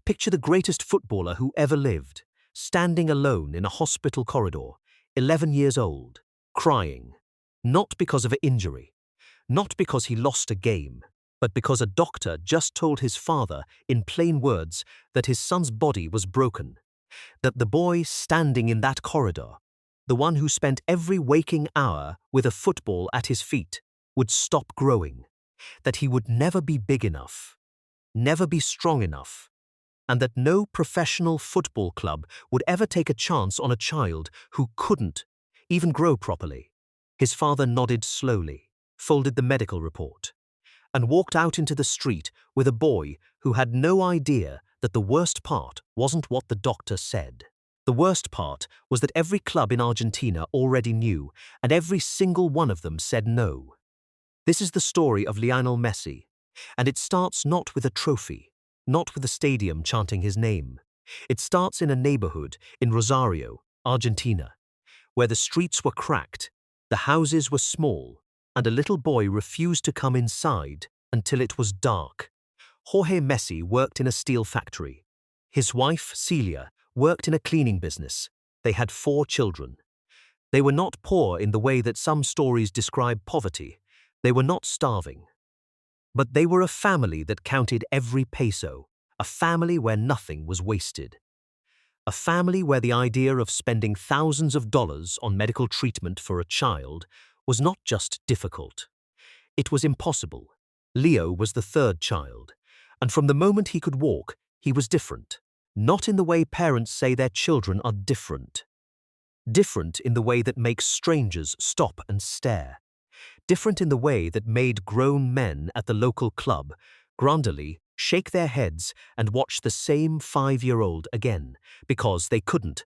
Picture the greatest footballer who ever lived, standing alone in a hospital corridor, 11 years old, crying, not because of an injury, not because he lost a game, but because a doctor just told his father in plain words that his son's body was broken, that the boy standing in that corridor, the one who spent every waking hour with a football at his feet, would stop growing, that he would never be big enough, never be strong enough, and that no professional football club would ever take a chance on a child who couldn't even grow properly. His father nodded slowly, folded the medical report, and walked out into the street with a boy who had no idea that the worst part wasn't what the doctor said. The worst part was that every club in Argentina already knew, and every single one of them said no. This is the story of Lionel Messi, and it starts not with a trophy, not with a stadium chanting his name. It starts in a neighborhood in Rosario, Argentina, where the streets were cracked, the houses were small, and a little boy refused to come inside until it was dark. Jorge Messi worked in a steel factory. His wife, Celia, worked in a cleaning business. They had 4 children. They were not poor in the way that some stories describe poverty. They were not starving. But they were a family that counted every peso, a family where nothing was wasted. A family where the idea of spending thousands of dollars on medical treatment for a child was not just difficult. It was impossible. Leo was the 3rd child, and from the moment he could walk, he was different. Not in the way parents say their children are different. Different in the way that makes strangers stop and stare. Different in the way that made grown men at the local club, grandly, shake their heads and watch the same 5-year-old again, because they couldn't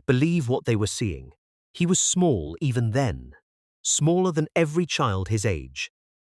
believe what they were seeing. He was small even then, smaller than every child his age,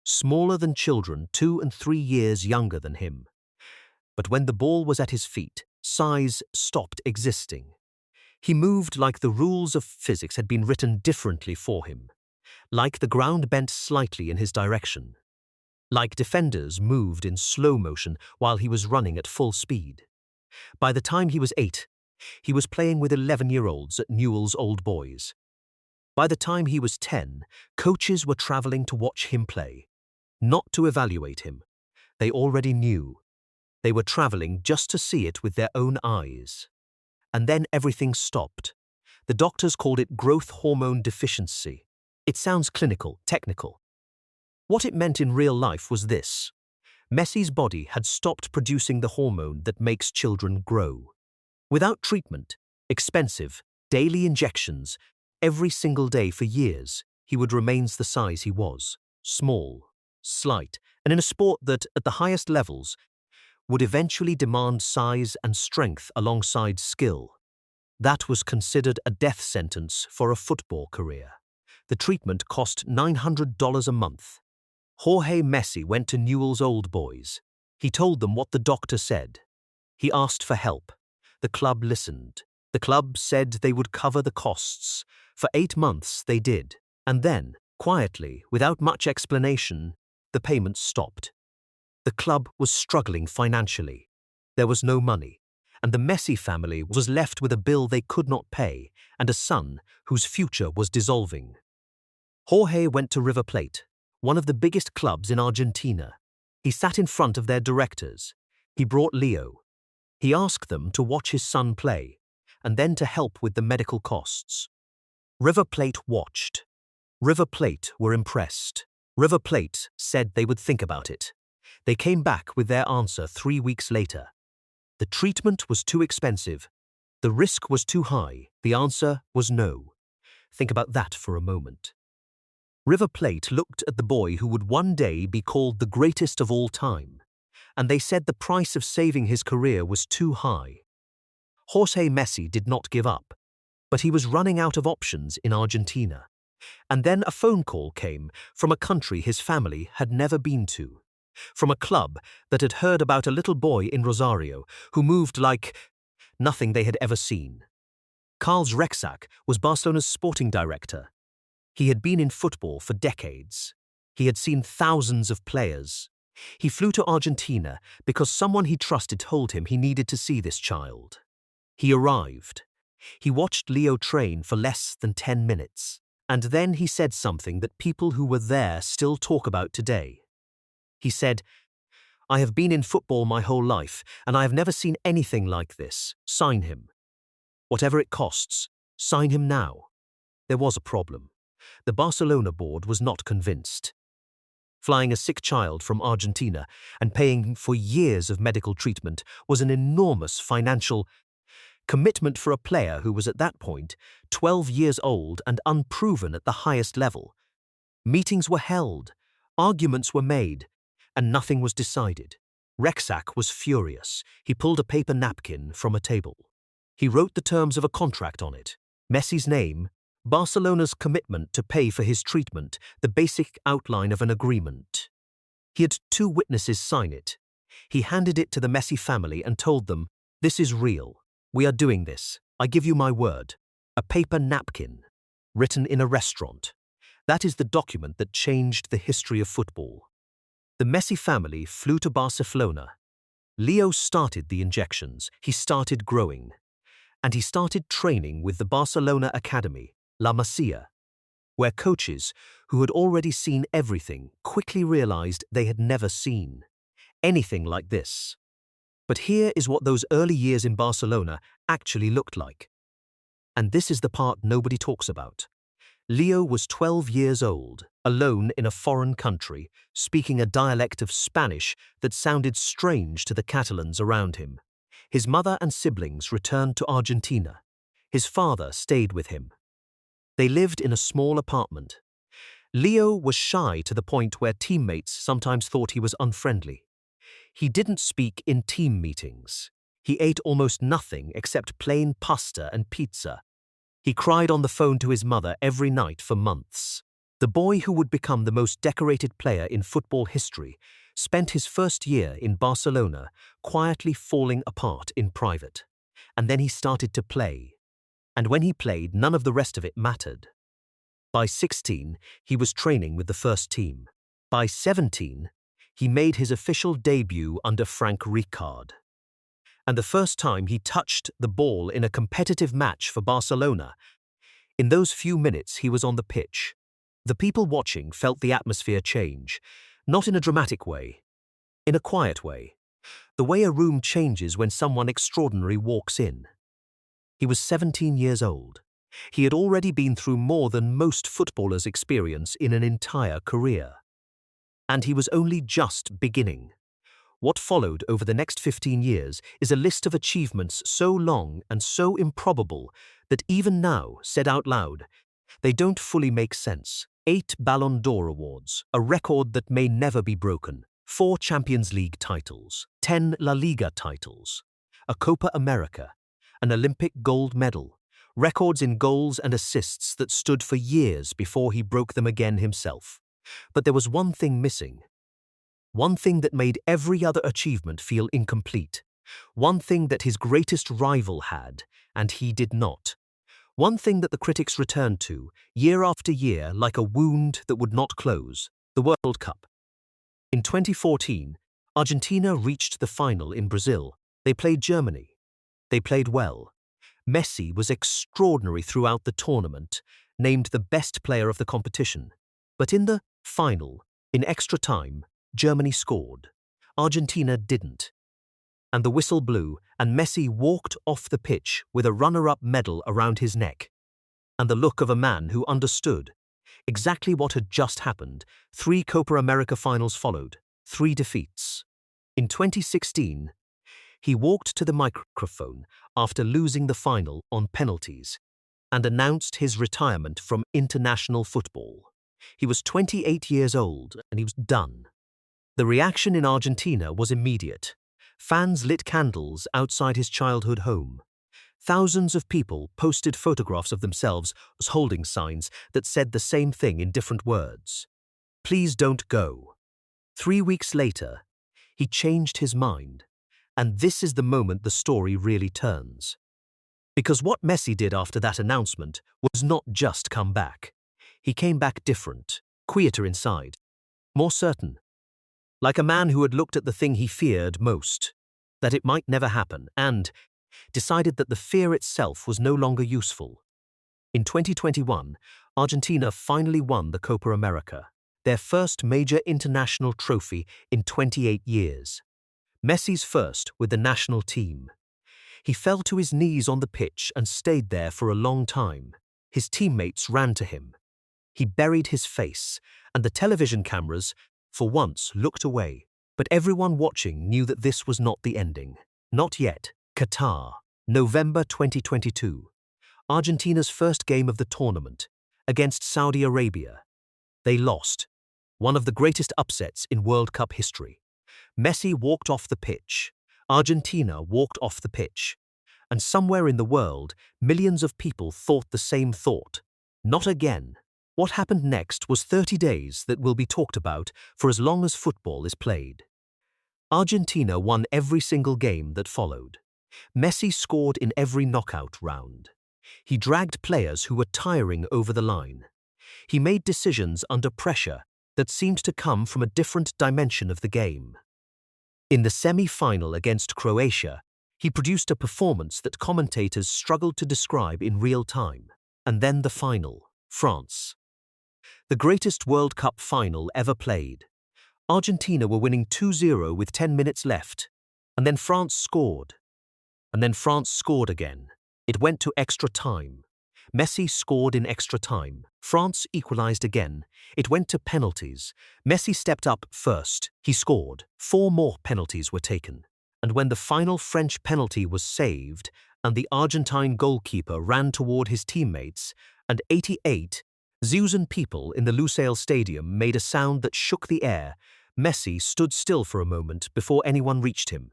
smaller than children 2 and 3 years younger than him. But when the ball was at his feet, size stopped existing. He moved like the rules of physics had been written differently for him, like the ground bent slightly in his direction, like defenders moved in slow motion while he was running at full speed. By the time he was 8, he was playing with 11-year-olds at Newell's Old Boys. By the time he was 10, coaches were traveling to watch him play, not to evaluate him. They already knew. They were traveling just to see it with their own eyes. And then everything stopped. The doctors called it growth hormone deficiency. It sounds clinical, technical. What it meant in real life was this. Messi's body had stopped producing the hormone that makes children grow. Without treatment, expensive, daily injections, every single day for years, he would remain the size he was, small, slight, and in a sport that, at the highest levels, would eventually demand size and strength alongside skill. That was considered a death sentence for a football career. The treatment cost $900 a month. Jorge Messi went to Newell's Old Boys. He told them what the doctor said. He asked for help. The club listened. The club said they would cover the costs. For 8 months they did. And then, quietly, without much explanation, the payments stopped. The club was struggling financially. There was no money, and the Messi family was left with a bill they could not pay and a son whose future was dissolving. Jorge went to River Plate, one of the biggest clubs in Argentina. He sat in front of their directors. He brought Leo. He asked them to watch his son play, and then to help with the medical costs. River Plate watched. River Plate were impressed. River Plate said they would think about it. They came back with their answer 3 weeks later. The treatment was too expensive. The risk was too high. The answer was no. Think about that for a moment. River Plate looked at the boy who would one day be called the greatest of all time, and they said the price of saving his career was too high. Jorge Messi did not give up, but he was running out of options in Argentina. And then a phone call came from a country his family had never been to. From a club that had heard about a little boy in Rosario who moved like nothing they had ever seen. Carlos Rexach was Barcelona's sporting director. He had been in football for decades. He had seen thousands of players. He flew to Argentina because someone he trusted told him he needed to see this child. He arrived. He watched Leo train for less than 10 minutes. And then he said something that people who were there still talk about today. He said, "I have been in football my whole life, and I have never seen anything like this. Sign him. Whatever it costs, sign him now." There was a problem. The Barcelona board was not convinced. Flying a sick child from Argentina and paying for years of medical treatment was an enormous financial commitment for a player who was at that point 12 years old and unproven at the highest level. Meetings were held, arguments were made, and nothing was decided. Rexach was furious. He pulled a paper napkin from a table. He wrote the terms of a contract on it. Messi's name, Barcelona's commitment to pay for his treatment, the basic outline of an agreement. He had 2 witnesses sign it. He handed it to the Messi family and told them, "This is real. We are doing this. I give you my word." A paper napkin, written in a restaurant. That is the document that changed the history of football. The Messi family flew to Barcelona. Leo started the injections. He started growing. And he started training with the Barcelona Academy, La Masia, where coaches who had already seen everything quickly realized they had never seen anything like this. But here is what those early years in Barcelona actually looked like. And this is the part nobody talks about. Leo was 12 years old, alone in a foreign country, speaking a dialect of Spanish that sounded strange to the Catalans around him. His mother and siblings returned to Argentina. His father stayed with him. They lived in a small apartment. Leo was shy to the point where teammates sometimes thought he was unfriendly. He didn't speak in team meetings. He ate almost nothing except plain pasta and pizza. He cried on the phone to his mother every night for months. The boy who would become the most decorated player in football history spent his first year in Barcelona quietly falling apart in private. And then he started to play. And when he played, none of the rest of it mattered. By 16, he was training with the first team. By 17, he made his official debut under Frank Rijkaard. And the first time he touched the ball in a competitive match for Barcelona, in those few minutes he was on the pitch. The people watching felt the atmosphere change, not in a dramatic way, in a quiet way, the way a room changes when someone extraordinary walks in. He was 17 years old. He had already been through more than most footballers experience in an entire career. And he was only just beginning. What followed over the next 15 years is a list of achievements so long and so improbable that even now, said out loud, they don't fully make sense. 8 Ballon d'Or awards, a record that may never be broken, 4 Champions League titles, 10 La Liga titles, a Copa America, an Olympic gold medal, records in goals and assists that stood for years before he broke them again himself. But there was one thing missing. One thing that made every other achievement feel incomplete. One thing that his greatest rival had, and he did not. One thing that the critics returned to, year after year, like a wound that would not close, the World Cup. In 2014, Argentina reached the final in Brazil. They played Germany. They played well. Messi was extraordinary throughout the tournament, named the best player of the competition. But in the final, in extra time, Germany scored. Argentina didn't. And the whistle blew, and Messi walked off the pitch with a runner-up medal around his neck. And the look of a man who understood exactly what had just happened. 3 Copa America finals followed, 3 defeats. In 2016, he walked to the microphone after losing the final on penalties and announced his retirement from international football. He was 28 years old and he was done. The reaction in Argentina was immediate. Fans lit candles outside his childhood home. Thousands of people posted photographs of themselves as holding signs that said the same thing in different words. Please don't go. 3 weeks later, he changed his mind. And this is the moment the story really turns. Because what Messi did after that announcement was not just come back. He came back different, quieter inside, more certain. Like a man who had looked at the thing he feared most, that it might never happen, and decided that the fear itself was no longer useful. In 2021, Argentina finally won the Copa America, their first major international trophy in 28 years. Messi's first with the national team. He fell to his knees on the pitch and stayed there for a long time. His teammates ran to him. He buried his face, and the television cameras, for once, looked away. But everyone watching knew that this was not the ending. Not yet. Qatar, November 2022. Argentina's first game of the tournament, against Saudi Arabia. They lost. One of the greatest upsets in World Cup history. Messi walked off the pitch. Argentina walked off the pitch. And somewhere in the world, millions of people thought the same thought. Not again. What happened next was 30 days that will be talked about for as long as football is played. Argentina won every single game that followed. Messi scored in every knockout round. He dragged players who were tiring over the line. He made decisions under pressure that seemed to come from a different dimension of the game. In the semi-final against Croatia, he produced a performance that commentators struggled to describe in real time. And then the final, France. The greatest World Cup final ever played. Argentina were winning 2-0 with 10 minutes left. And then France scored. And then France scored again. It went to extra time. Messi scored in extra time. France equalized again. It went to penalties. Messi stepped up first. He scored. 4 more penalties were taken. And when the final French penalty was saved and the Argentine goalkeeper ran toward his teammates, and 88,000 people in the Lusail Stadium made a sound that shook the air, Messi stood still for a moment before anyone reached him.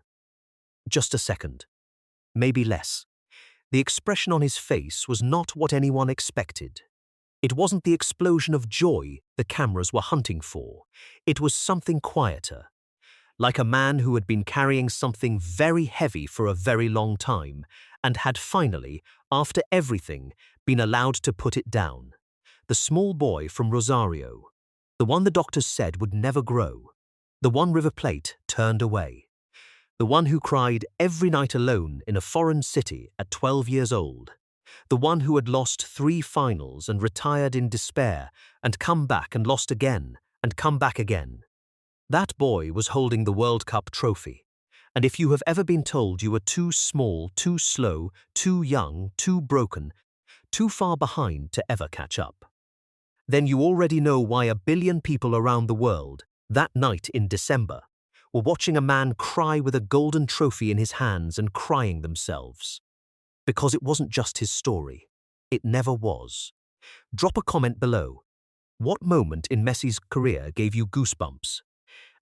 Just a second. Maybe less. The expression on his face was not what anyone expected. It wasn't the explosion of joy the cameras were hunting for. It was something quieter. Like a man who had been carrying something very heavy for a very long time and had finally, after everything, been allowed to put it down. The small boy from Rosario. The one the doctors said would never grow. The one River Plate turned away. The one who cried every night alone in a foreign city at 12 years old. The one who had lost 3 finals and retired in despair and come back and lost again and come back again. That boy was holding the World Cup trophy. And if you have ever been told you were too small, too slow, too young, too broken, too far behind to ever catch up, then you already know why a billion people around the world, that night in December, were watching a man cry with a golden trophy in his hands and crying themselves. Because it wasn't just his story. It never was. Drop a comment below. What moment in Messi's career gave you goosebumps?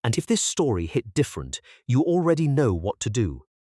And if this story hit different, you already know what to do.